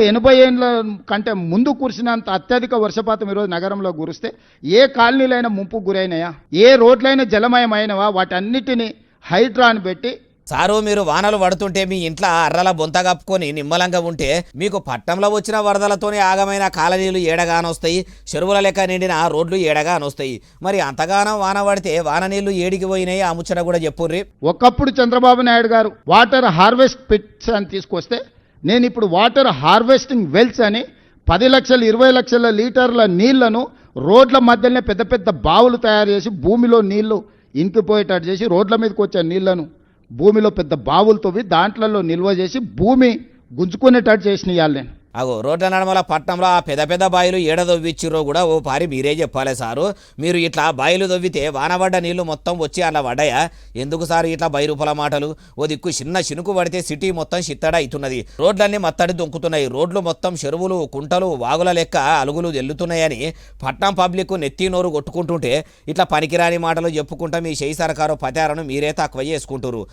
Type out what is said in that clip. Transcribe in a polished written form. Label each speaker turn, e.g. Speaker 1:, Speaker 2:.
Speaker 1: 80 ఏళ్ల కంటే ముందు కురిసినంత అత్యధిక వర్షపాతం ఈరోజు నగరంలో కురిస్తే ఏ కాలనీలైనా ముంపు గురైనాయా, ఏ రోడ్లైనా జలమయమైనవా, వాటన్నిటిని హైడ్రాన్ పెట్టి
Speaker 2: సారు మీరు వానలు పడుతుంటే మీ ఇంట్లో అర్రల బొంత కప్పుకొని నిమ్మలంగా ఉంటే మీకు పట్టణంలో వచ్చిన వరదలతోనే ఆగమైన కాలనీలు ఏడగానొస్తాయి, చెరువుల లెక్క నిండిన రోడ్లు ఏడగానొస్తాయి. మరి అంతగానం వాన పడితే వాన నీళ్లు ఏడికి పోయినాయి ఆ ముచ్చట కూడా చెప్పుర్రి.
Speaker 1: ఒకప్పుడు చంద్రబాబు నాయుడు గారు వాటర్ హార్వెస్ట్ పిట్స్ అని తీసుకొస్తే నేను ఇప్పుడు వాటర్ హార్వెస్టింగ్ వెల్స్ అని 10 లక్షలు 20 లక్షల లీటర్ల నీళ్లను రోడ్ల మధ్యలోనే పెద్ద పెద్ద బావులు తయారు చేసి భూమిలో నీళ్లు ఇంకిపోయేటట్టు చేసి రోడ్ల మీదకి వచ్చే నీళ్లను భూమిలో పెద్ద బావులు తవ్వి దాంట్లలో నిల్వ చేసి భూమి గుంజుకునేటట్టు చేసినాయాలి నేను.
Speaker 2: అగో రోడ్ల నడమల పట్టణంలో ఆ పెద్ద పెద్ద బాయిలు ఏడదొవ్విచ్చిరో కూడా ఓ పారి మీరే చెప్పాలి సారు. మీరు ఇట్లా బాయిలు దొవ్వితే వానబడ్డ నీళ్లు మొత్తం వచ్చి అలా పడ్డాయా? ఎందుకు సారు ఇట్లా బైరూపల మాటలు? ఓ దిక్కు చిన్న చినుకు పడితే సిటీ మొత్తం చిత్తడ అవుతున్నది, రోడ్లన్నీ మత్తడి దొంకుతున్నాయి, రోడ్లు మొత్తం చెరువులు కుంటలు వాగుల లెక్క అలుగులు ఎల్లుతున్నాయని పట్నం పబ్లిక్ నెత్తి నోరు కొట్టుకుంటుంటే ఇట్లా పనికిరాని మాటలు చెప్పుకుంటా మీ చేయి సరకారు పతారను మీరే తక్కువ చేసుకుంటారు.